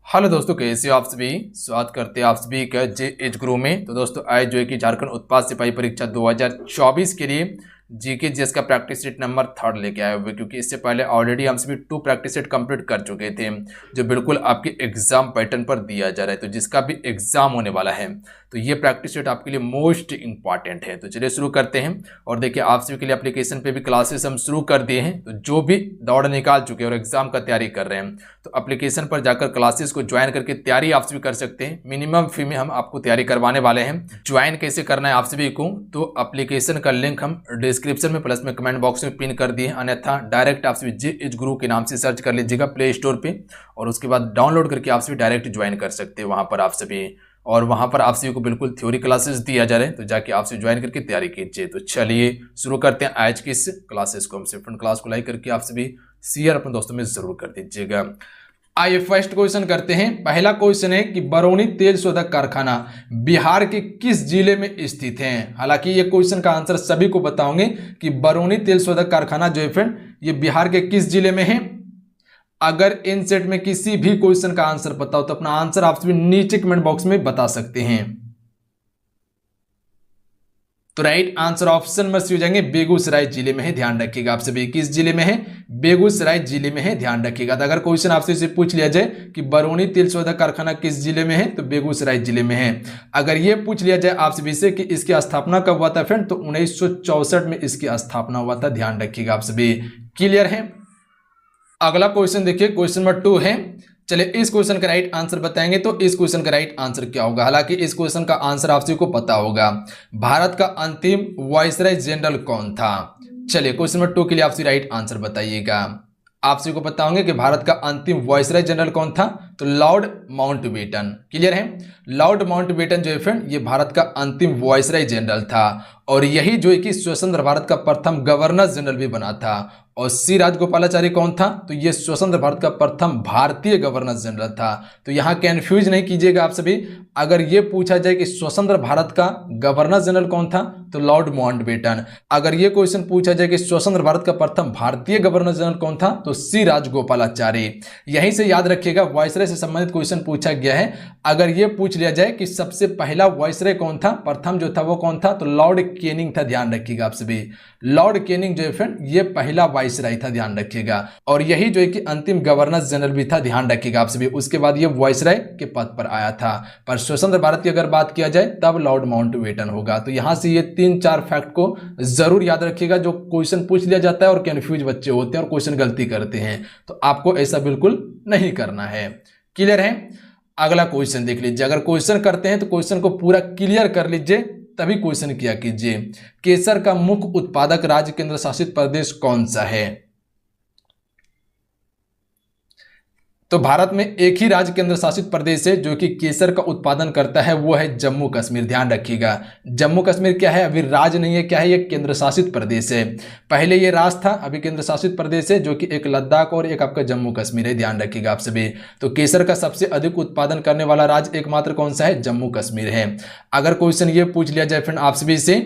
Hello दोस्तों, कैसे हो आप सभी। स्वागत करते हैं आप सभी का जे एच गुरु में। तो दोस्तों आज जो है कि झारखंड उत्पाद सिपाही परीक्षा 2024 के लिए जीके जीएस का प्रैक्टिस सेट नंबर 3 लेके आए हुए, क्योंकि इससे पहले ऑलरेडी हम सभी 2 प्रैक्टिस सेट कंप्लीट कर चुके थे जो बिल्कुल आपके एग्जाम पैटर्न पर दिया जा रहा है। तो जिसका भी एग्जाम होने वाला है तो ये प्रैक्टिस सेट आपके लिए मोस्ट इंपॉर्टेंट है। तो चलिए शुरू करते हैं। और देखिए आप सभी के लिए एप्लीकेशन पे भी क्लासेस हम शुरू कर दिए हैं। तो जो भी दौड़ निकाल चुके हैं और एग्जाम का तैयारी कर रहे हैं तो एप्लीकेशन पर जाकर क्लासेस को ज्वाइन करके तैयारी आप सभी कर सकते हैं। मिनिमम फी में हम आपको तैयारी करवाने वाले हैं। ज्वाइन कैसे करना है आप सभी को, तो एप्लीकेशन का लिंक हम डिस्क्रिप्शन में प्लस में कमेंट बॉक्स में पिन कर दिए, अन्यथा डायरेक्ट आप सभी जे एच गुरु के नाम से सर्च कर लीजिएगा प्ले स्टोर पे और उसके बाद डाउनलोड करके आप सभी डायरेक्ट ज्वाइन कर सकते हैं वहां पर आप सभी। और वहां पर आप सभी को बिल्कुल थ्योरी क्लासेस दिया जा रहे हैं, तो जाके आप सभी ज्वाइन करके तैयारी कीजिए। तो चलिए शुरू करते हैं आज की इस क्लासेस को। हम फ्रेंड क्लास को लाइक करके आप सभी शेयर अपने दोस्तों में जरूर कर दीजिएगा। आइए फर्स्ट क्वेश्चन करते हैं। पहला क्वेश्चन है कि बरौनी तेल शोधक कारखाना बिहार के किस जिले में स्थित है। हालांकि ये क्वेश्चन का आंसर सभी को बताओगे कि बरौनी तेल शोधक कारखाना जो है फ्रेंड ये बिहार के किस जिले में है। अगर इन सेट में किसी भी क्वेश्चन का आंसर पता हो तो अपना आंसर आप सभी नीचे कमेंट बॉक्स में बता सकते हैं। तो राइट आंसर ऑप्शन में हो जाएंगे बेगूसराय जिले में है। ध्यान रखिएगा आप सभी किस जिले में है, बेगूसराय जिले में है। ध्यान रखिएगा। तो अगर क्वेश्चन आपसे इसे पूछ लिया जाए कि बरौनी तेल शोधक कारखाना किस जिले में है तो बेगूसराय जिले में है। अगर ये पूछ लिया जाए आप सभी से कि इसकी स्थापना कब हुआ था फ्रेंड, तो 1964 में इसकी स्थापना हुआ था। ध्यान रखिएगा आप सभी। क्लियर है। अगला क्वेश्चन देखिए, क्वेश्चन नंबर 2 है। चलिए इस क्वेश्चन का राइट आंसर बताएंगे तो इस क्वेश्चन का राइट आंसर क्या होगा। हालांकि इस क्वेश्चन का आंसर आप सभी को पता होगा। भारत का अंतिम वायसराय जनरल कौन था। चलिए क्वेश्चन नंबर 2 के लिए आप सभी राइट आंसर बताइएगा। आप सभी को पता होंगे कि भारत का अंतिम वायसराय जनरल कौन था, तो लॉर्ड माउंटबेटन। क्लियर है। लॉर्ड माउंटबेटन जो है फ्रेंड ये भारत का अंतिम वायसराय जनरल था और यही जो है कि स्वतंत्र भारत का प्रथम गवर्नर जनरल भी बना था। और सी राजगोपालाचारी कौन था, तो ये स्वतंत्र भारत का प्रथम भारतीय गवर्नर जनरल था। तो यहां कंफ्यूज नहीं कीजिएगा आप सभी। अगर ये पूछा जाए कि स्वतंत्र भारत का गवर्नर जनरल कौन था तो लॉर्ड माउंटबेटन। अगर ये क्वेश्चन पूछा जाए कि स्वतंत्र भारत का प्रथम भारतीय गवर्नर जनरल कौन था तो सी राजगोपालाचारी। यहीं से याद रखिएगा वायसराय से संबंधित क्वेश्चन पूछा गया है। अगर ये पूछ लिया जाए कि सबसे पहला वायसराय कौन था, प्रथम जो था वो कौन था, तो लॉर्ड कैनिंग था। ध्यान रखिएगा आप सभी। लॉर्ड कैनिंग जो है फ्रेंड ये पहला वायसराय था। ध्यान रखिएगा। और यही जो है कि अंतिम गवर्नर जनरल भी था। ध्यान रखिएगा आप सभी। उसके बाद ये वायसराय के पद पर आया था। पर स्वतंत्र भारत की अगर बात किया जाए तब लॉर्ड माउंटबेटन होगा। तो यहां से ये 3-4 फैक्ट को जरूर याद रखिएगा। जो क्वेश्चन पूछ लिया जाता है और कंफ्यूज बच्चे होते हैं और क्वेश्चन गलती करते हैं, तो आपको ऐसा बिल्कुल नहीं करना है। क्लियर है। अगला क्वेश्चन देख लीजिए। अगर क्वेश्चन करते हैं तो क्वेश्चन को पूरा क्लियर कर लीजिए तभी क्वेश्चन किया कीजिए। केसर का मुख्य उत्पादक राज्य केंद्र शासित प्रदेश कौन सा है। तो भारत में एक ही राज्य केंद्र शासित प्रदेश है जो कि केसर का उत्पादन करता है, वो है जम्मू कश्मीर। ध्यान रखिएगा। जम्मू कश्मीर क्या है, अभी राज्य नहीं है, क्या है, ये केंद्र शासित प्रदेश है। पहले ये राज्य था, अभी केंद्र शासित प्रदेश है, जो कि एक लद्दाख और एक आपका जम्मू कश्मीर है। ध्यान रखिएगा आप सभी। तो केसर का सबसे अधिक उत्पादन करने वाला राज्य एकमात्र कौन सा है, जम्मू कश्मीर है। अगर क्वेश्चन ये पूछ लिया जाए फ्रेंड आप सभी से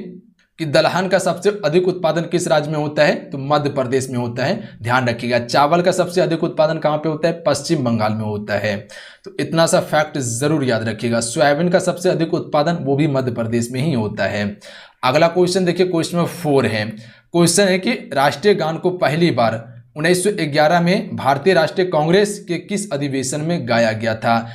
कि दलहन का सबसे अधिक उत्पादन किस राज्य में होता है, तो मध्य प्रदेश में होता है। ध्यान रखिएगा। चावल का सबसे अधिक उत्पादन कहां पे होता है, पश्चिम बंगाल में होता है। तो इतना सा फैक्ट जरूर याद रखिएगा। सोयाबीन का सबसे अधिक उत्पादन वो भी मध्य प्रदेश में ही होता है। अगला क्वेश्चन देखिए, क्वेश्चन नंबर 4 है। क्वेश्चन है कि राष्ट्रीय गान को पहली बार 1911 में भारतीय राष्ट्रीय कांग्रेस के किस अधिवेशन में गाया गया था।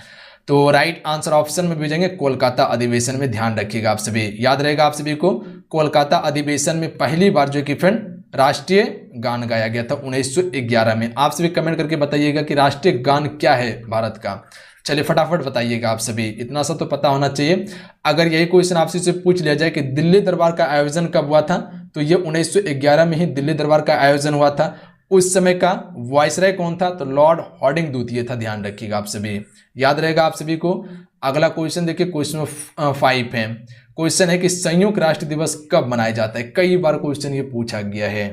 तो राइट आंसर ऑप्शन में भेजेंगे कोलकाता अधिवेशन में। ध्यान रखिएगा आप सभी। याद रहेगा आप सभी को, कोलकाता अधिवेशन में पहली बार जो कि फ्रेंड राष्ट्रीय गान गाया गया था 1911 में। आप सभी कमेंट करके बताइएगा कि राष्ट्रीय गान क्या है भारत का। चलिए फटाफट बताइएगा आप सभी। इतना सा तो पता होना चाहिए। अगर यही क्वेश्चन आपसे से पूछ लिया जाए कि दिल्ली दरबार का आयोजन कब हुआ था, तो ये 1911 में ही दिल्ली दरबार का आयोजन हुआ था। उस समय का वायसराय कौन था, तो लॉर्ड हार्डिंग द्वितीय था। ध्यान रखिएगा आप सभी। याद रहेगा आप सभी को। अगला क्वेश्चन देखिए, क्वेश्चन 5 है। क्वेश्चन है कि संयुक्त राष्ट्र दिवस कब मनाया जाता है। कई बार क्वेश्चन ये पूछा गया है।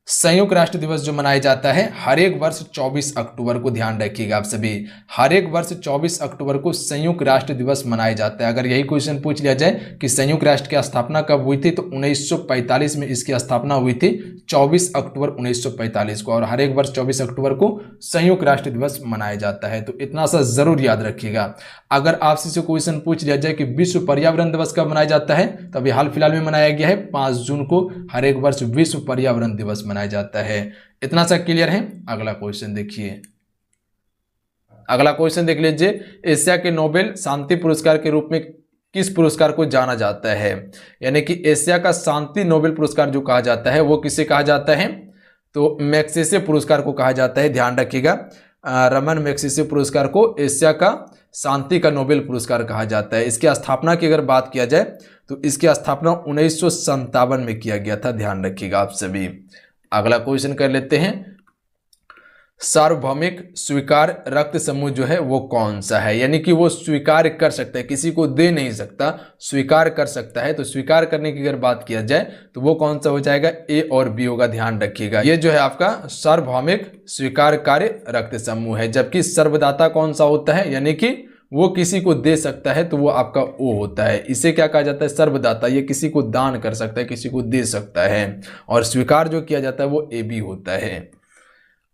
संयुक्त राष्ट्र दिवस जो मनाया जाता है हर एक वर्ष 24 अक्टूबर को, ध्यान रखिएगा आप सभी, हर एक वर्ष 24 अक्टूबर को संयुक्त राष्ट्र दिवस मनाया जाता है। अगर यही क्वेश्चन पूछ लिया जाए कि संयुक्त राष्ट्र की स्थापना कब हुई थी, तो 1945 में इसकी स्थापना हुई थी, 24 अक्टूबर 1945 को, और हर एक वर्ष 24 अक्टूबर को संयुक्त राष्ट्र दिवस मनाया जाता है। तो इतना सा जरूर याद रखिएगा। अगर आपसे से क्वेश्चन पूछ लिया जाए कि विश्व पर्यावरण दिवस कब मनाया जाता है, तो अभी हाल फिलहाल में मनाया गया है 5 जून को, हर एक वर्ष विश्व पर्यावरण दिवस मनाया जाता है। इतना सा क्लियर है। अगला क्वेश्चन देखिए, अगला क्वेश्चन देख लीजिए, एशिया के नोबेल शांति पुरस्कार के रूप में किस पुरस्कार को जाना जाता है? यानी कि एशिया का शांति नोबेल पुरस्कार जो कहा जाता है वो किसे कहा जाता है? तो मैग्सेसे पुरस्कार को कहा जाता है, ध्यान रखिएगा। रमन मैग्सेसे पुरस्कार को एशिया का शांति का नोबेल पुरस्कार कहा जाता है। इसकी स्थापना की अगर बात किया जाए तो इसकी स्थापना 1957 में किया गया था, ध्यान रखिएगा आप सभी। अगला क्वेश्चन कर लेते हैं, सार्वभौमिक स्वीकार रक्त समूह जो है वो कौन सा है? यानी कि वो स्वीकार कर सकता है, किसी को दे नहीं सकता, स्वीकार कर सकता है। तो स्वीकार करने की अगर बात किया जाए तो वो कौन सा हो जाएगा? ए और बी होगा, ध्यान रखिएगा। ये जो है आपका सार्वभौमिक स्वीकारकारी रक्त समूह है। जबकि सर्वदाता कौन सा होता है? यानी कि वो किसी को दे सकता है, तो वो आपका ओ होता है। इसे क्या कहा जाता है? सर्वदाता। ये किसी को दान कर सकता है, किसी को दे सकता है। और स्वीकार जो किया जाता है वो ए बी होता है।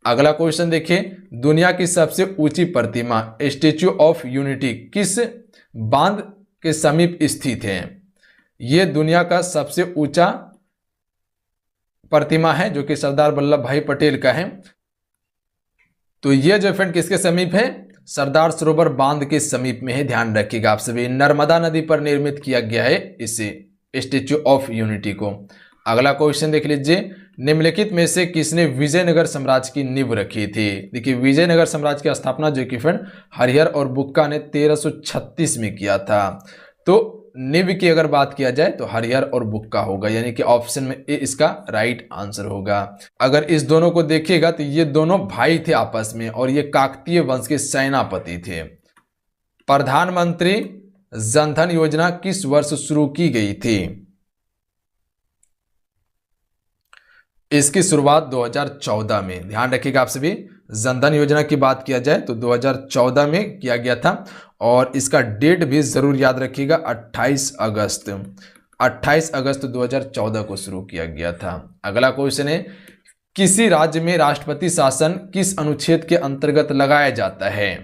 अगला क्वेश्चन देखिए, दुनिया की सबसे ऊंची प्रतिमा स्टैच्यू ऑफ यूनिटी किस बांध के समीप स्थित है? यह दुनिया का सबसे ऊंचा प्रतिमा है जो कि सरदार वल्लभ भाई पटेल का है। तो यह जो फ्रेंड किसके समीप है? सरदार सरोवर बांध के समीप में है, ध्यान रखिएगा आप सभी। नर्मदा नदी पर निर्मित किया गया है इसे, स्टैच्यू ऑफ यूनिटी को। अगला क्वेश्चन देख लीजिए, निम्नलिखित में से किसने विजयनगर साम्राज्य की नींव रखी थी? देखिए, विजयनगर साम्राज्य की स्थापना जो कि फ्रेंड हरिहर और बुक्का ने 1336 में किया था। तो नींव की अगर बात किया जाए तो हरिहर और बुक्का होगा, यानी कि ऑप्शन में ए इसका राइट आंसर होगा। अगर इस दोनों को देखिएगा तो ये दोनों भाई थे आपस में, और ये काकतीय वंश के सेनापति थे। प्रधानमंत्री जनधन योजना किस वर्ष शुरू की गई थी? इसकी शुरुआत 2014 में, ध्यान रखिएगा आप सभी। जनधन योजना की बात किया जाए तो 2014 में किया गया था, और इसका डेट भी जरूर याद रखिएगा, 28 अगस्त 2014 को शुरू किया गया था। अगला क्वेश्चन है, किसी राज्य में राष्ट्रपति शासन किस अनुच्छेद के अंतर्गत लगाया जाता है?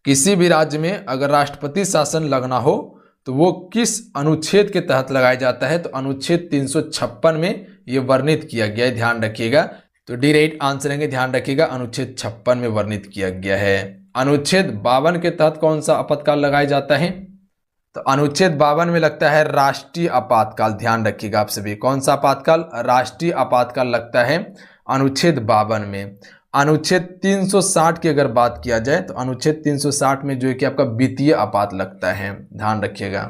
किसी भी राज्य में अगर राष्ट्रपति शासन लगना हो तो वो किस अनुच्छेद के तहत लगाया जाता है? तो अनुच्छेद 356 में ये वर्णित किया गया है, ध्यान रखिएगा। तो डी राइट आंसर है, ध्यान रखिएगा, अनुच्छेद 56 में वर्णित किया गया है। अनुच्छेद 52 के तहत कौन सा आपातकाल लगाया जाता है? तो अनुच्छेद 52 में लगता है राष्ट्रीय आपातकाल, ध्यान रखिएगा आप सभी। कौन सा आपातकाल? राष्ट्रीय आपातकाल लगता है अनुच्छेद 52 में। अनुच्छेद 360 की अगर बात किया जाए तो अनुच्छेद 360 में जो है कि आपका वित्तीय आपात लगता है, ध्यान रखिएगा।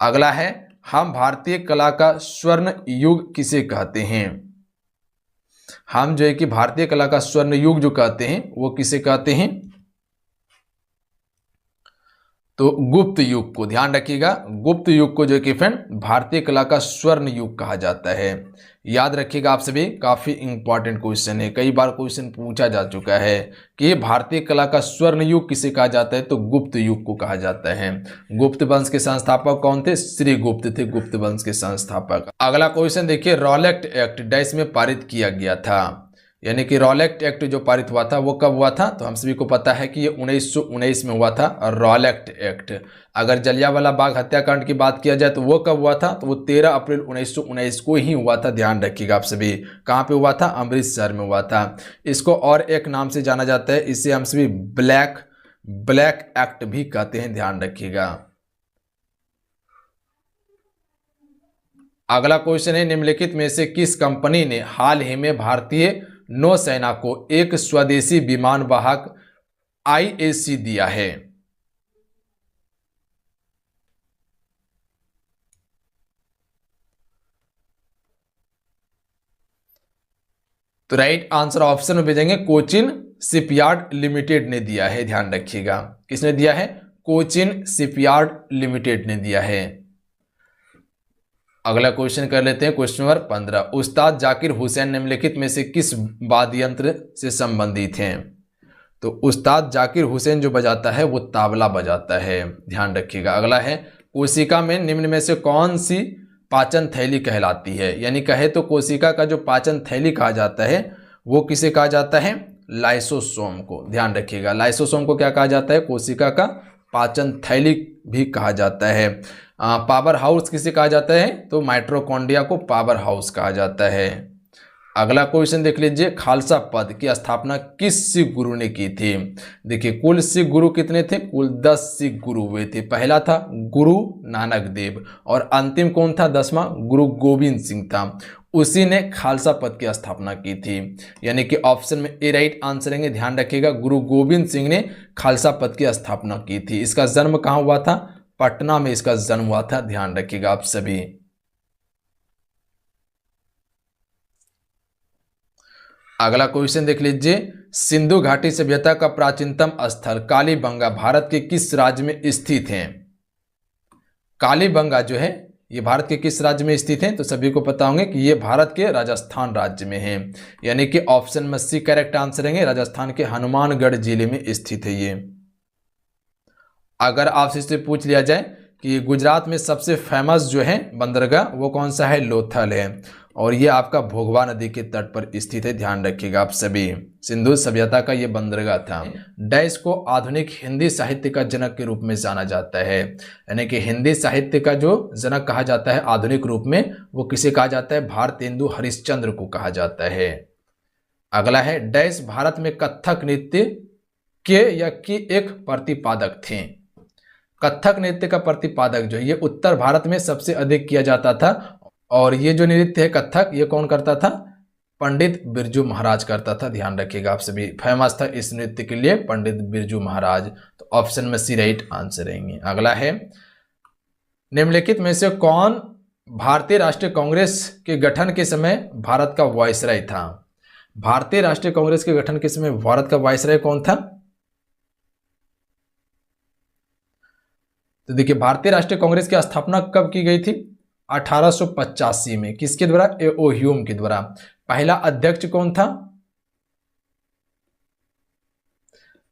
अगला है, हम भारतीय कला का स्वर्ण युग किसे कहते हैं? हम जो है कि भारतीय कला का स्वर्ण युग जो कहते हैं वो किसे कहते हैं? तो गुप्त युग को, ध्यान रखिएगा। गुप्त युग को जो कि फ्रेंड भारतीय कला का स्वर्ण युग कहा जाता है। याद रखिएगा आप सभी, काफी इंपॉर्टेंट क्वेश्चन है, कई बार क्वेश्चन पूछा जा चुका है कि भारतीय कला का स्वर्ण युग किसे कहा जाता है? तो गुप्त युग को कहा जाता है। गुप्त वंश के संस्थापक कौन थे? श्री गुप्त थे गुप्त वंश के संस्थापक। अगला क्वेश्चन देखिए, रॉलेट एक्ट डैश में पारित किया गया था, यानी कि रॉलेट एक्ट जो पारित हुआ था वो कब हुआ था? तो हम सभी को पता है कि ये 1919 में हुआ था रॉलेट एक्ट। अगर जलियांवाला बाग हत्याकांड की बात किया जाए तो वो कब हुआ था? तो वो 13 अप्रैल 1919 को ही हुआ था, ध्यान रखिएगा आप सभी। कहाँ पे हुआ था? अमृतसर में हुआ था। इसको और एक नाम से जाना जाता है, इसे हम सभी ब्लैक एक्ट भी कहते हैं, ध्यान रखिएगा। अगला क्वेश्चन है, निम्नलिखित में से किस कंपनी ने हाल ही में भारतीय नौसेना को एक स्वदेशी विमान वाहक IAC दिया है? तो राइट आंसर ऑप्शन में भेजेंगे, कोचिन शिपयार्ड लिमिटेड ने दिया है, ध्यान रखिएगा। किसने दिया है? कोचिन शिपयार्ड लिमिटेड ने दिया है। अगला क्वेश्चन कर लेते हैं, क्वेश्चन नंबर 15। उस्ताद जाकिर हुसैन निम्नलिखित में से किस वाद्य यंत्र से संबंधित हैं? तो उस्ताद जाकिर हुसैन जो बजाता है वो तबला बजाता है, ध्यान रखिएगा। अगला है, कोशिका में निम्न में से कौन सी पाचन थैली कहलाती है? यानी कहे तो कोशिका का जो पाचन थैली कहा जाता है वो किसे कहा जाता है? लाइसोसोम को। ध्यान रखिएगा, लाइसोसोम को क्या कहा जाता है? कोशिका का पाचन थैली भी कहा जाता है। पावर हाउस किसे कहा जाता है? तो माइटोकॉन्ड्रिया को पावर हाउस कहा जाता है। अगला क्वेश्चन देख लीजिए, खालसा पद की स्थापना किस सिख गुरु ने की थी? देखिए कुल सिख गुरु कितने थे? कुल 10 सिख गुरु हुए थे। पहला था गुरु नानक देव और अंतिम कौन था? 10वां गुरु गोविंद सिंह था। उसी ने खालसा पद की स्थापना की थी, यानी कि ऑप्शन में ए राइट आंसर है। ध्यान रखिएगा, गुरु गोविंद सिंह ने खालसा पद की स्थापना की थी। इसका जन्म कहाँ हुआ था? पटना में इसका जन्म हुआ था, ध्यान रखिएगा आप सभी। अगला क्वेश्चन देख लीजिए, सिंधु घाटी सभ्यता का प्राचीनतम स्थल कालीबंगा भारत के किस राज्य में स्थित है? कालीबंगा जो है ये भारत के किस राज्य में स्थित है? तो सभी को पता होंगे कि ये भारत के राजस्थान राज्य में है, यानी कि ऑप्शन में सी करेक्ट आंसर है। राजस्थान के हनुमानगढ़ जिले में स्थित है ये। अगर आपसे इससे पूछ लिया जाए कि गुजरात में सबसे फेमस जो है बंदरगाह वो कौन सा है? लोथल है, और ये आपका भोगवा नदी के तट पर स्थित है, ध्यान रखिएगा आप सभी। सिंधु सभ्यता का ये बंदरगाह था। डैश को आधुनिक हिंदी साहित्य का जनक के रूप में जाना जाता है, यानी कि हिंदी साहित्य का जो जनक कहा जाता है आधुनिक रूप में, वो किसे कहा जाता है? भारतेंदु हरिश्चंद्र को कहा जाता है। अगला है, डैश भारत में कथक नृत्य के या की एक प्रतिपादक थे? कथक नृत्य का प्रतिपादक जो है ये उत्तर भारत में सबसे अधिक किया जाता था, और ये जो नृत्य है कथक ये कौन करता था? पंडित बिरजू महाराज करता था, ध्यान रखिएगा आप सभी। फेमस था इस नृत्य के लिए पंडित बिरजू महाराज। तो ऑप्शन में सी राइट आंसर रहेंगे। अगला है, निम्नलिखित में से कौन भारतीय राष्ट्रीय कांग्रेस के गठन के समय भारत का वायसराय था? भारतीय राष्ट्रीय कांग्रेस के गठन के समय भारत का वायसराय कौन था? तो देखिए भारतीय राष्ट्रीय कांग्रेस की स्थापना कब की गई थी? 1885 में। किसके द्वारा? ए.ओ. ह्यूम के द्वारा। पहला अध्यक्ष कौन था?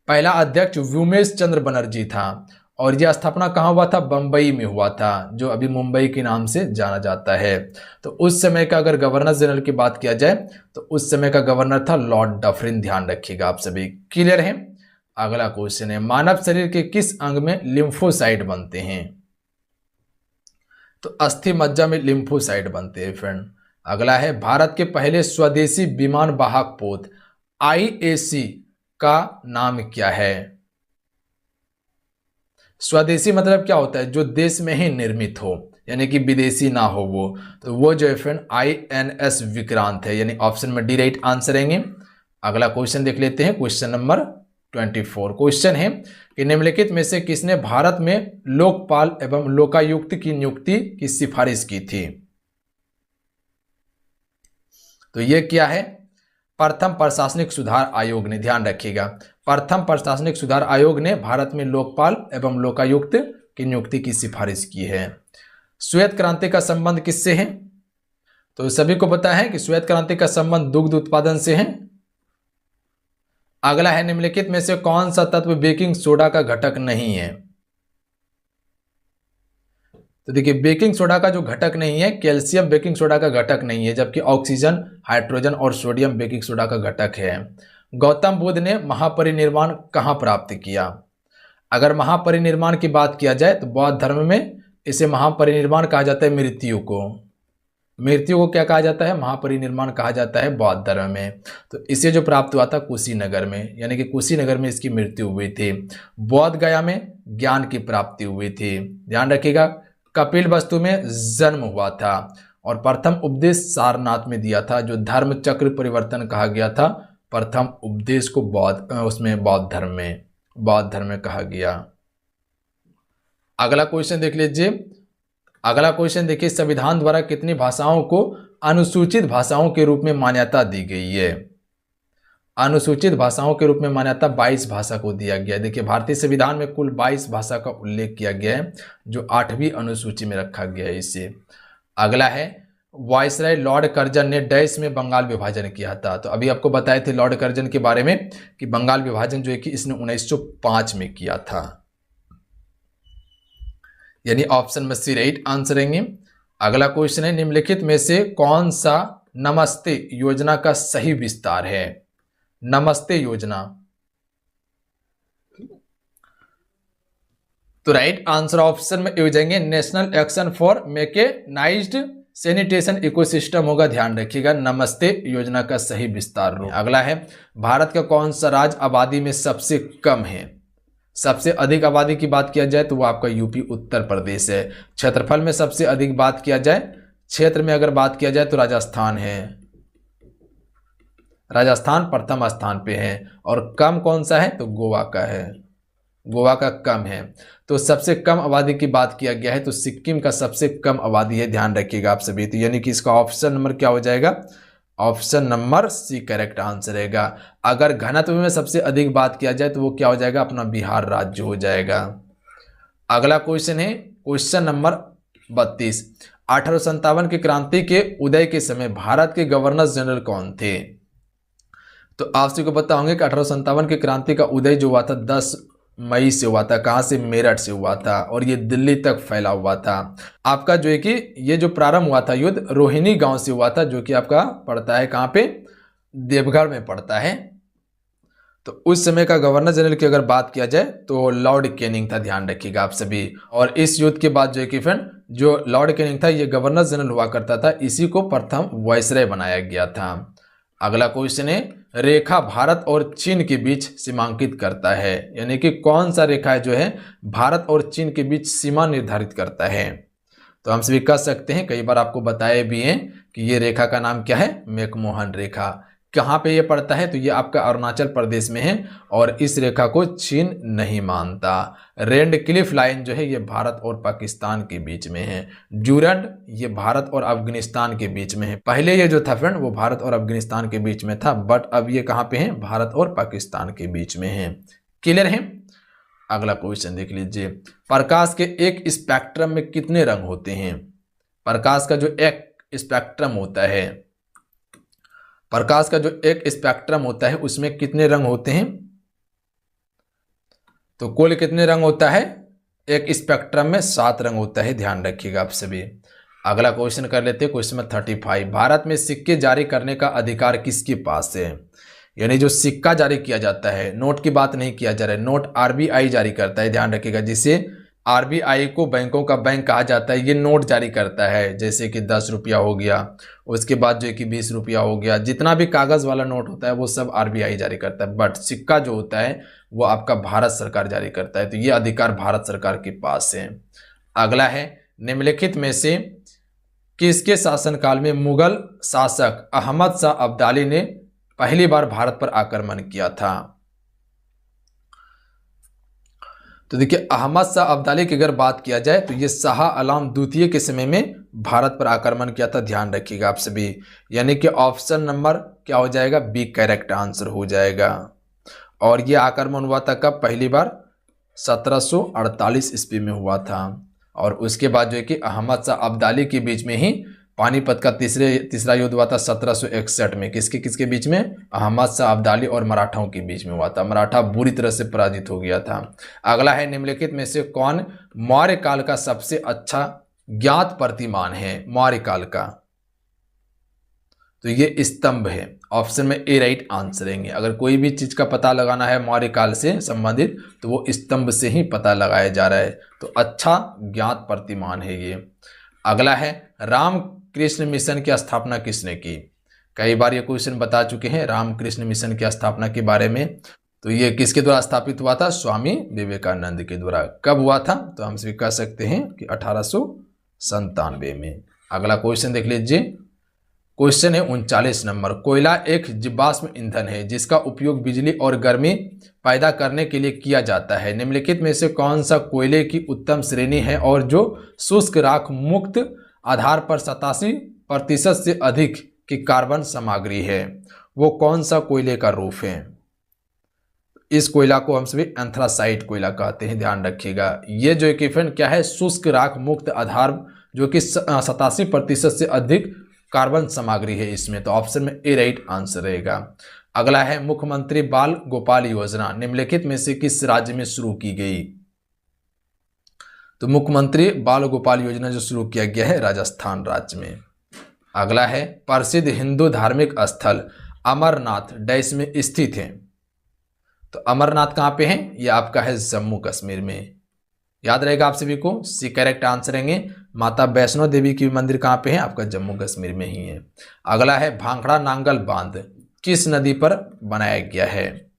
पहला अध्यक्ष व्योमेश चंद्र बनर्जी था, और यह स्थापना कहाँ हुआ था? बंबई में हुआ था, जो अभी मुंबई के नाम से जाना जाता है। तो उस समय का अगर गवर्नर जनरल की बात किया जाए तो उस समय का गवर्नर था लॉर्ड डफरिन, ध्यान रखिएगा आप सभी। क्लियर है? अगला क्वेश्चन है, मानव शरीर के किस अंग में लिम्फोसाइट बनते हैं? तो अस्थि मज्जा में लिम्फोसाइट बनते हैं फ्रेंड। अगला है, भारत के पहले स्वदेशी विमान वाहक पोत IAC का नाम क्या है? स्वदेशी मतलब क्या होता है? जो देश में ही निर्मित हो, यानी कि विदेशी ना हो वो। तो वो जो है फ्रेंड INS विक्रांत है, यानी ऑप्शन में डी राइट आंसर रहेंगे। अगला क्वेश्चन देख लेते हैं, क्वेश्चन नंबर 24। क्वेश्चन है कि निम्नलिखित में से किसने भारत में लोकपाल एवं लोकायुक्त की नियुक्ति की सिफारिश की थी? तो यह क्या है? प्रथम प्रशासनिक सुधार आयोग ने, ध्यान रखिएगा। प्रथम प्रशासनिक सुधार आयोग ने भारत में लोकपाल एवं लोकायुक्त की नियुक्ति की सिफारिश की है। श्वेत क्रांति का संबंध किससे है? तो सभी को पता है कि श्वेत क्रांति का संबंध दुग्ध उत्पादन से है। अगला है, निम्नलिखित में से कौन सा तत्व बेकिंग सोडा का घटक नहीं है? तो देखिए बेकिंग सोडा का जो घटक नहीं है, कैल्शियम बेकिंग सोडा का घटक नहीं है, जबकि ऑक्सीजन, हाइड्रोजन और सोडियम बेकिंग सोडा का घटक है। गौतम बुद्ध ने महापरिनिर्वाण कहाँ प्राप्त किया? अगर महापरिनिर्वाण की बात किया जाए तो बौद्ध धर्म में इसे महापरिनिर्वाण कहा जाता है। मृत्यु को क्या कहा जाता है? महापरिनिर्वाण कहा जाता है बौद्ध धर्म में। तो इसे जो प्राप्त हुआ था कुशीनगर में, यानी कि कुशीनगर में इसकी मृत्यु हुई थी। बौद्ध गया में ज्ञान की प्राप्ति हुई थी, ध्यान रखिएगा। कपिल वस्तु में जन्म हुआ था, और प्रथम उपदेश सारनाथ में दिया था, जो धर्म चक्र परिवर्तन कहा गया था। प्रथम उपदेश को बौद्ध धर्म में कहा गया। अगला क्वेश्चन देख लीजिए। अगला क्वेश्चन देखिए, संविधान द्वारा कितनी भाषाओं को अनुसूचित भाषाओं के रूप में मान्यता दी गई है? अनुसूचित भाषाओं के रूप में मान्यता 22 भाषा को दिया गया है। देखिए भारतीय संविधान में कुल 22 भाषा का उल्लेख किया गया है, जो 8वीं अनुसूची में रखा गया है इसे। अगला है वायसराय लॉर्ड कर्जन ने डैश में बंगाल विभाजन किया था। तो अभी आपको बताए थे लॉर्ड कर्जन के बारे में कि बंगाल विभाजन जो है कि इसने 1905 में किया था, यानी ऑप्शन में सी राइट आंसर रहेंगे। अगला क्वेश्चन है निम्नलिखित में से कौन सा नमस्ते योजना का सही विस्तार है? नमस्ते योजना, तो राइट आंसर ऑप्शन में हो जाएंगे national action for mechanised sanitation ecosystem होगा, ध्यान रखिएगा नमस्ते योजना का सही विस्तार रूप। अगला है भारत का कौन सा राज्य आबादी में सबसे कम है? सबसे अधिक आबादी की बात किया जाए तो वो आपका यूपी उत्तर प्रदेश है। क्षेत्रफल में सबसे अधिक बात किया जाए, क्षेत्र में अगर बात किया जाए तो राजस्थान है, राजस्थान प्रथम स्थान पे है। और कम कौन सा है? तो गोवा का है, गोवा का कम है। तो सबसे कम आबादी की बात किया गया है तो सिक्किम का सबसे कम आबादी है, ध्यान रखिएगा आप सभी। तो यानी कि इसका ऑप्शन नंबर क्या हो जाएगा? Option number C correct answer रहेगा। अगर घनत्व में सबसे अधिक बात किया जाए तो वो क्या हो जाएगा? अपना बिहार राज्य हो जाएगा। अगला क्वेश्चन है क्वेश्चन नंबर 32। 1857 की क्रांति के उदय के समय भारत के गवर्नर जनरल कौन थे? तो आप सभी को पता होंगे कि 1857 की क्रांति का उदय जो हुआ था 10 मई से हुआ था। कहाँ से? मेरठ से हुआ था और ये दिल्ली तक फैला हुआ था। आपका जो है कि ये जो प्रारंभ हुआ था युद्ध रोहिणी गांव से हुआ था, जो कि आपका पड़ता है कहाँ पे? देवघर में पड़ता है। तो उस समय का गवर्नर जनरल की अगर बात किया जाए तो लॉर्ड कैनिंग था, ध्यान रखिएगा आप सभी। और इस युद्ध के बाद जो है कि फ्रेंड जो लॉर्ड कैनिंग था ये गवर्नर जनरल हुआ करता था, इसी को प्रथम वायसराय बनाया गया था। अगला क्वेश्चन है रेखा भारत और चीन के बीच सीमांकित करता है, यानी कि कौन सा रेखा जो है भारत और चीन के बीच सीमा निर्धारित करता है? तो हम सभी कह सकते हैं, कई बार आपको बताए भी हैं कि ये रेखा का नाम क्या है? मैकमोहन रेखा। कहाँ पे ये पड़ता है? तो ये आपका अरुणाचल प्रदेश में है और इस रेखा को चीन नहीं मानता। रेडक्लिफ लाइन जो है ये भारत और पाकिस्तान के बीच में है। ड्यूरंड ये भारत और अफगानिस्तान के बीच में है। पहले ये जो था फ्रेंड वो भारत और अफगानिस्तान के बीच में था, बट अब ये कहाँ पे है? भारत और पाकिस्तान के बीच में है। क्लियर है? अगला क्वेश्चन देख लीजिए। प्रकाश के एक स्पेक्ट्रम में कितने रंग होते हैं? प्रकाश का जो एक स्पेक्ट्रम होता है, प्रकाश का जो एक स्पेक्ट्रम होता है उसमें कितने रंग होते हैं? तो कुल कितने रंग होता है? एक स्पेक्ट्रम में 7 रंग होता है, ध्यान रखिएगा आप सभी। अगला क्वेश्चन कर लेते हैं क्वेश्चन नंबर 35। भारत में सिक्के जारी करने का अधिकार किसके पास है? यानी जो सिक्का जारी किया जाता है, नोट की बात नहीं किया जा रहा है, नोट आरबीआई जारी करता है, ध्यान रखिएगा। जिसे आरबीआई को बैंकों का बैंक कहा जाता है, ये नोट जारी करता है। जैसे कि 10 रुपया हो गया, उसके बाद जो है कि 20 रुपया हो गया, जितना भी कागज वाला नोट होता है वो सब आरबीआई जारी करता है। बट सिक्का जो होता है वो आपका भारत सरकार जारी करता है, तो ये अधिकार भारत सरकार के पास है। अगला है निम्नलिखित में से किसके शासनकाल में मुगल शासक अहमद शाह अब्दाली ने पहली बार भारत पर आक्रमण किया था? तो देखिए अहमद शाह अब्दाली की अगर बात किया जाए तो ये शाह आलम द्वितीय के समय में भारत पर आक्रमण किया था, ध्यान रखिएगा आप सभी। यानी कि ऑप्शन नंबर क्या हो जाएगा? बी करेक्ट आंसर हो जाएगा। और ये आक्रमण हुआ था कब? पहली बार 1748 ईस्वी में हुआ था। और उसके बाद जो है कि अहमद शाह अब्दाली के बीच में ही पानीपत का तीसरा युद्ध हुआ था 1761 में। किसके किसके बीच में? अहमद शाह अब्दाली और मराठाओं के बीच में हुआ था। मराठा बुरी तरह से पराजित हो गया था। अगला है निम्नलिखित में से कौन मौर्य काल का सबसे अच्छा ज्ञात प्रतिमान है? मौर्य काल का, तो ये स्तंभ है। ऑप्शन में ए राइट आंसर रहेंगे। अगर कोई भी चीज का पता लगाना है मौर्य काल से संबंधित तो वो स्तंभ से ही पता लगाया जा रहा है, तो अच्छा ज्ञात प्रतिमान है ये। अगला है रामकृष्ण मिशन की स्थापना किसने की? कई बार ये क्वेश्चन बता चुके हैं रामकृष्ण मिशन की स्थापना के बारे में। तो ये किसके द्वारा स्थापित हुआ था? स्वामी विवेकानंद के द्वारा। कब हुआ था? तो हम सभी कह सकते हैं कि 1897 में। अगला क्वेश्चन देख लीजिए। क्वेश्चन है 39 नंबर। कोयला एक जीवाश्म ईंधन है जिसका उपयोग बिजली और गर्मी पैदा करने के लिए किया जाता है। निम्नलिखित में से कौन सा कोयले की उत्तम श्रेणी है और जो शुष्क राख मुक्त आधार पर 87% से अधिक की कार्बन सामग्री है? वो कौन सा कोयले का रूप है? इस कोयला को हम सभी एंथ्रासाइट कोयला कहते हैं, ध्यान रखिएगा। ये जो कि फ्रेंड क्या है? शुष्क राख मुक्त आधार जो कि 87% से अधिक कार्बन सामग्री है इसमें। तो ऑप्शन में ए राइट आंसर रहेगा। अगला है मुख्यमंत्री बाल गोपाल योजना निम्नलिखित में से किस राज्य में शुरू की गई? तो मुख्यमंत्री बाल गोपाल योजना जो शुरू किया गया है राजस्थान राज्य में। अगला है प्रसिद्ध हिंदू धार्मिक स्थल अमरनाथ डैश में स्थित है। तो अमरनाथ कहाँ पे है? ये आपका है जम्मू कश्मीर में। याद रहेगा आप सभी को। सी करेक्ट आंसर रहेंगे। माता वैष्णो देवी की मंदिर कहाँ पे है? आपका जम्मू कश्मीर में ही है। अगला है भांखड़ा नांगल बांध किस नदी पर बनाया गया है?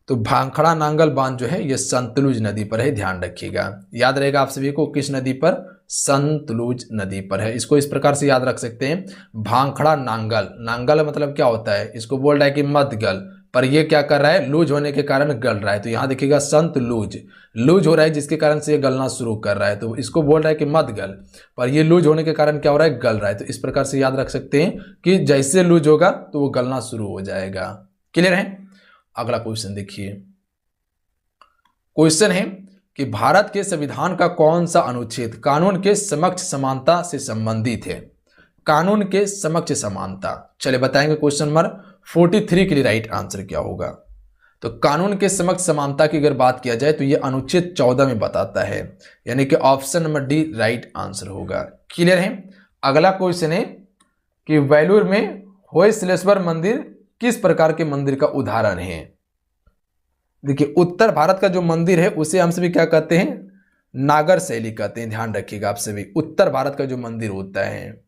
तो भांखड़ा नांगल बांध जो है ये सतलुज नदी पर है, ध्यान रखिएगा। याद रहेगा आप सभी को किस नदी पर? सतलुज नदी पर है। इसको इस प्रकार से याद रख सकते हैं, भांखड़ा नांगल, नांगल मतलब क्या होता है? इसको बोल रहा है कि मत गल, पर ये क्या कर रहा है? लूज होने के कारण गल रहा है। तो यहाँ देखिएगा सतलुज, लूज हो रहा है जिसके कारण से ये गलना शुरू कर रहा है। तो इसको बोल रहा है कि मत गल, पर ये लूज होने के कारण क्या हो रहा है? गल रहा है। तो इस प्रकार से याद रख सकते हैं कि जैसे लूज होगा तो वो गलना शुरू हो जाएगा। क्लियर है? अगला क्वेश्चन देखिए। क्वेश्चन है कि भारत के संविधान का कौन सा अनुच्छेद कानून के समक्ष समानता से संबंधित है? कानून के समक्ष समानता, चलिए बताएंगे। क्वेश्चन नंबर 43 के लिए राइट आंसर क्या होगा? तो कानून के समक्ष समानता की अगर बात किया जाए तो यह अनुच्छेद 14 में बताता है, यानी कि option number D right answer होगा। क्लियर है? अगला क्वेश्चन है कि वेलूर में होयसलेश्वर मंदिर किस प्रकार के मंदिर का उदाहरण है? देखिए उत्तर भारत का जो मंदिर है उसे हम सभी क्या कहते हैं? नागर शैली कहते हैं। ध्यान रखिएगा आप सभी, उत्तर भारत का जो मंदिर होता है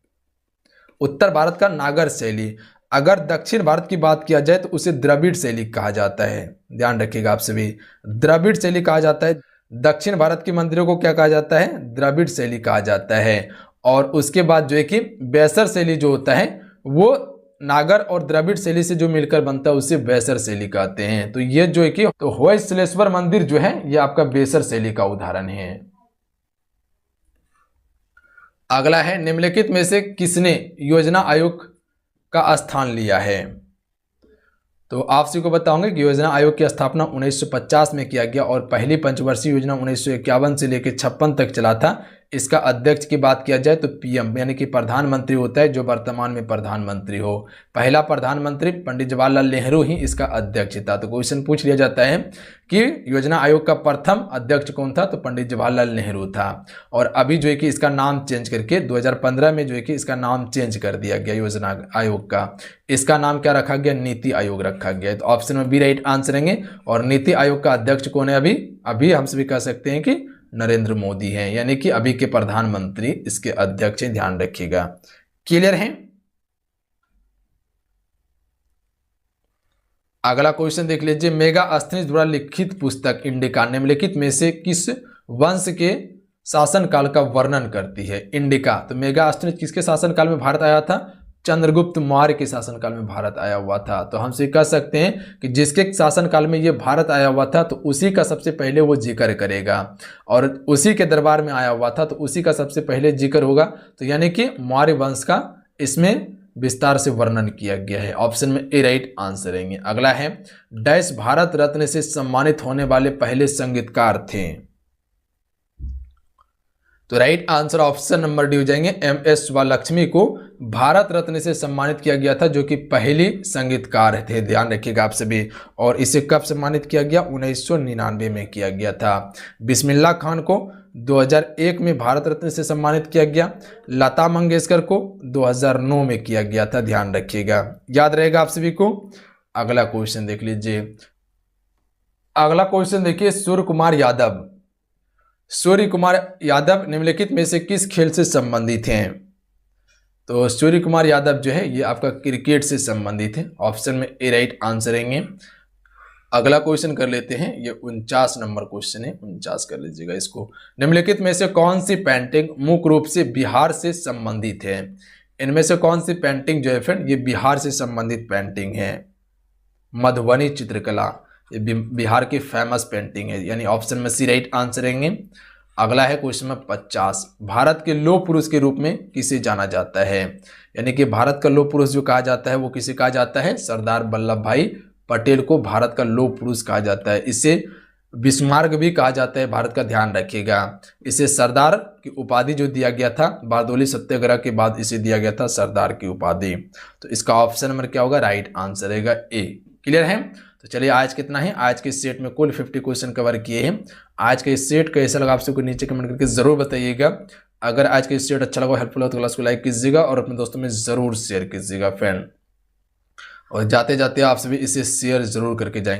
उत्तर भारत का नागर शैली। अगर दक्षिण भारत की बात किया जाए तो उसे द्रविड़ शैली कहा जाता है। ध्यान रखिएगा आप सभी, द्रविड़ शैली कहा जाता है। दक्षिण भारत के मंदिरों को क्या कहा जाता है? द्रविड़ शैली कहा जाता है। और उसके बाद जो है कि बैसर शैली जो होता है वो नागर और द्रविड़ शैली से जो मिलकर बनता है उसे बैसर शैली कहते हैं। तो ये जो है कि तो होयसलेश्वर मंदिर जो है ये आपका बैसर शैली का उदाहरण है। अगला है निम्नलिखित में से किसने योजना आयोग का स्थान लिया है? तो आप सभी को बताऊंगे कि योजना आयोग की स्थापना 1950 में किया गया और पहली पंचवर्षीय योजना 1951 से लेकर 56 तक चला था। इसका अध्यक्ष की बात किया जाए तो पीएम यानी कि प्रधानमंत्री होता है, जो वर्तमान में प्रधानमंत्री हो। पहला प्रधानमंत्री पंडित जवाहरलाल नेहरू ही इसका अध्यक्ष था। तो क्वेश्चन पूछ लिया जाता है कि योजना आयोग का प्रथम अध्यक्ष कौन था? तो पंडित जवाहरलाल नेहरू था। और अभी जो है कि इसका नाम चेंज करके 2015 में जो है कि इसका नाम चेंज कर दिया गया योजना आयोग का। इसका नाम क्या रखा गया? नीति आयोग रखा गया। तो ऑप्शन में बी राइट आंसर रहेंगे। और नीति आयोग का अध्यक्ष कौन है? अभी हम सभी कह सकते हैं कि नरेंद्र मोदी हैं, यानी कि अभी के प्रधानमंत्री इसके अध्यक्ष हैं। ध्यान रखिएगा। क्लियर है? अगला क्वेश्चन देख लीजिए। मेगास्थनीज द्वारा लिखित पुस्तक इंडिका निम्नलिखित में से किस वंश के शासनकाल का वर्णन करती है? इंडिका। तो मेगास्थनीज किसके शासनकाल में भारत आया था? चंद्रगुप्त मौर्य के शासनकाल में भारत आया हुआ था। तो हमसे कह सकते हैं कि जिसके शासनकाल में ये भारत आया हुआ था तो उसी का सबसे पहले वो जिक्र करेगा, और उसी के दरबार में आया हुआ था तो उसी का सबसे पहले जिक्र होगा। तो यानी कि मौर्य वंश का इसमें विस्तार से वर्णन किया गया है। ऑप्शन में ए राइट आंसर रहेंगे। अगला है डैश भारत रत्न से सम्मानित होने वाले पहले संगीतकार थे? तो right answer option number D हो जाएंगे। एम.एस. सुब्बालक्ष्मी को भारत रत्न से सम्मानित किया गया था, जो कि पहली संगीतकार थे। ध्यान रखिएगा आप सभी। और इसे कब सम्मानित किया गया? 1999 में किया गया था। बिस्मिल्लाह खान को 2001 में भारत रत्न से सम्मानित किया गया। लता मंगेशकर को 2009 में किया गया था। ध्यान रखिएगा, याद रहेगा आप सभी को। अगला क्वेश्चन देख लीजिए। अगला क्वेश्चन देखिए। सूर्य कुमार यादव निम्नलिखित में से किस खेल से संबंधित हैं? तो सूर्य कुमार यादव जो है ये आपका क्रिकेट से संबंधित है। ऑप्शन में ए राइट आंसर रहेंगे। अगला क्वेश्चन कर लेते हैं। ये 49 नंबर क्वेश्चन है, 49 कर लीजिएगा इसको। निम्नलिखित में से कौन सी पेंटिंग मुख्य रूप से बिहार से संबंधित है? इनमें से कौन सी पेंटिंग जो है फ्रेंड ये बिहार से संबंधित पेंटिंग है? मधुबनी चित्रकला ये बिहार की फेमस पेंटिंग है, यानी ऑप्शन में सी राइट आंसर रहेंगे। अगला है क्वेश्चन में 50। भारत के लौह पुरुष के रूप में किसे जाना जाता है? यानी कि भारत का लौह पुरुष जो कहा जाता है वो किसे कहा जाता है? सरदार वल्लभ भाई पटेल को भारत का लौह पुरुष कहा जाता है। इसे बिस्मार्क भी कहा जाता है, भारत का ध्यान रखिएगा। इसे सरदार की उपाधि जो दिया गया था बारदोली सत्याग्रह के बाद, इसे दिया गया था सरदार की उपाधि। तो इसका ऑप्शन नंबर क्या होगा, राइट आंसर रहेगा ए। क्लियर है। तो चलिए आज कितना है, आज के सेट में कुल 50 क्वेश्चन कवर किए हैं। आज का इस सेट कैसा लगा आप सबको नीचे कमेंट करके जरूर बताइएगा। अगर आज का इस सेट अच्छा लगा, हेल्पफुल हो तो क्लास को लाइक कीजिएगा और अपने दोस्तों में जरूर शेयर कीजिएगा फ्रेंड। और जाते जाते आप सभी इसे शेयर जरूर करके जाएंगे।